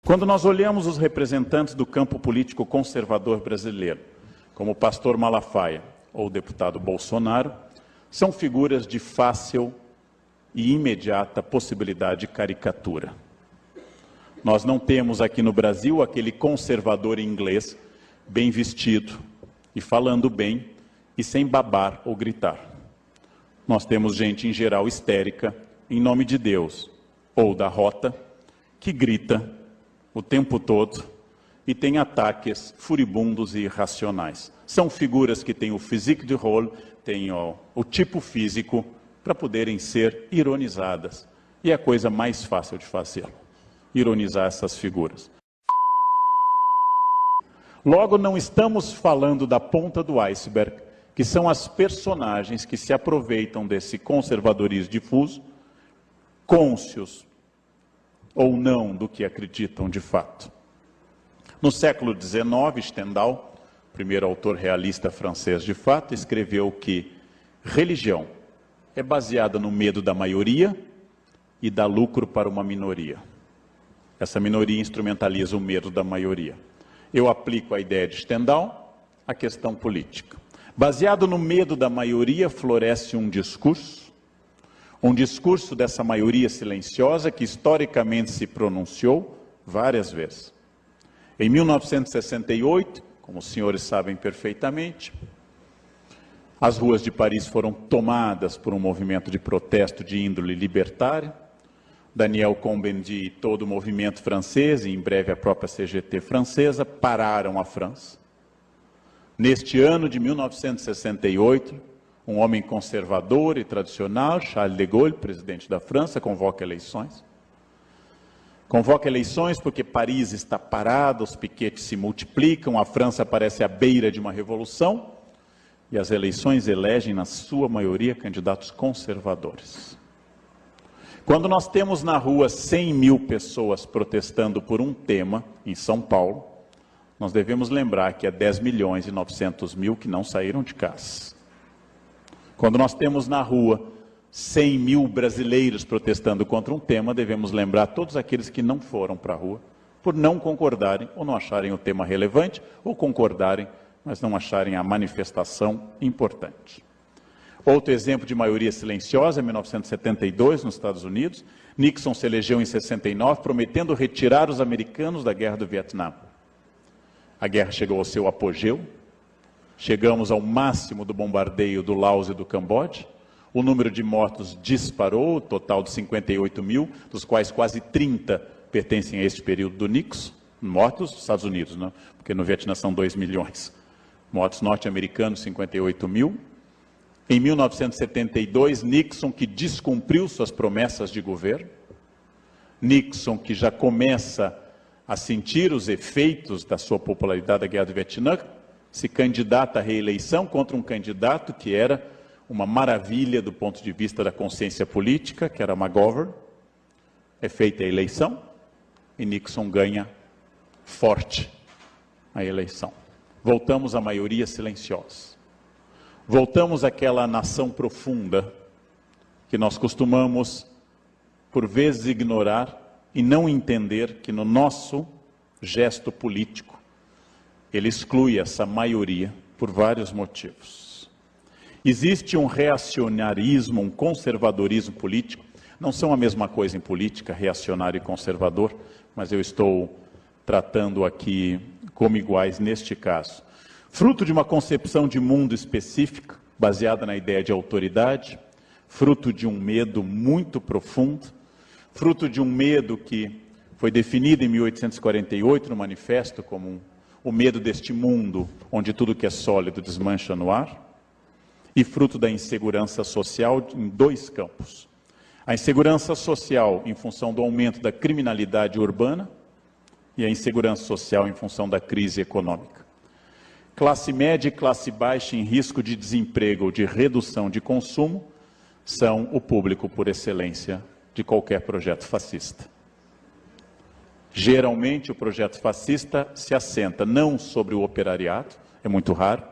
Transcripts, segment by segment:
Quando nós olhamos os representantes do campo político conservador brasileiro, como o pastor Malafaia ou o deputado Bolsonaro, são figuras de fácil e imediata possibilidade de caricatura. Nós não temos aqui no Brasil aquele conservador inglês bem vestido e falando bem e sem babar ou gritar. Nós temos gente em geral histérica, em nome de Deus ou da rota, que grita o tempo todo e tem ataques furibundos e irracionais. São figuras que têm o physique de rôle, têm o tipo físico para poderem ser ironizadas. E é a coisa mais fácil de fazer, ironizar essas figuras. Logo, não estamos falando da ponta do iceberg, que são as personagens que se aproveitam desse conservadorismo difuso, cônscios ou não do que acreditam de fato. No século XIX, Stendhal, primeiro autor realista francês de fato, escreveu que religião é baseada no medo da maioria e dá lucro para uma minoria. Essa minoria instrumentaliza o medo da maioria. Eu aplico a ideia de Stendhal à questão política. Baseado no medo da maioria, floresce um discurso dessa maioria silenciosa que historicamente se pronunciou várias vezes. Em 1968, como os senhores sabem perfeitamente, as ruas de Paris foram tomadas por um movimento de protesto de índole libertária. Daniel Cohn-Bendit e todo o movimento francês, e em breve a própria CGT francesa, pararam a França. Neste ano de 1968, um homem conservador e tradicional, Charles de Gaulle, presidente da França, convoca eleições. Convoca eleições porque Paris está parado, os piquetes se multiplicam, a França parece à beira de uma revolução, e as eleições elegem, na sua maioria, candidatos conservadores. Quando nós temos na rua 100 mil pessoas protestando por um tema, em São Paulo, nós devemos lembrar que há 10 milhões e 900 mil que não saíram de casa. Quando nós temos na rua 100 mil brasileiros protestando contra um tema, devemos lembrar todos aqueles que não foram para a rua, por não concordarem ou não acharem o tema relevante, ou concordarem, mas não acharem a manifestação importante. Outro exemplo de maioria silenciosa, em 1972, nos Estados Unidos, Nixon se elegeu em 69, prometendo retirar os americanos da guerra do Vietnã. A guerra chegou ao seu apogeu, chegamos ao máximo do bombardeio do Laos e do Camboja, o número de mortos disparou, total de 58 mil, dos quais quase 30 pertencem a este período do Nixon, mortos nos Estados Unidos, né? Porque no Vietnã são 2 milhões. Mortos norte-americanos, 58 mil. Em 1972, Nixon, que descumpriu suas promessas de governo, Nixon, que já começa a sentir os efeitos da sua popularidade da guerra do Vietnã, se candidata à reeleição contra um candidato que era uma maravilha do ponto de vista da consciência política, que era McGovern. É feita a eleição e Nixon ganha forte a eleição. Voltamos à maioria silenciosa. Voltamos àquela nação profunda que nós costumamos, por vezes, ignorar e não entender que no nosso gesto político ele exclui essa maioria por vários motivos. Existe um reacionarismo, um conservadorismo político, não são a mesma coisa em política, reacionário e conservador, mas eu estou tratando aqui como iguais neste caso. Fruto de uma concepção de mundo específica, baseada na ideia de autoridade, fruto de um medo muito profundo, fruto de um medo que foi definido em 1848 no manifesto como o medo deste mundo onde tudo que é sólido desmancha no ar, e fruto da insegurança social em dois campos. A insegurança social em função do aumento da criminalidade urbana e a insegurança social em função da crise econômica. Classe média e classe baixa em risco de desemprego ou de redução de consumo são o público por excelência de qualquer projeto fascista. Geralmente o projeto fascista se assenta não sobre o operariado, é muito raro,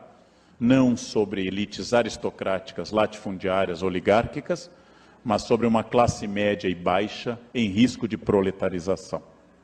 não sobre elites aristocráticas, latifundiárias, oligárquicas, mas sobre uma classe média e baixa em risco de proletarização.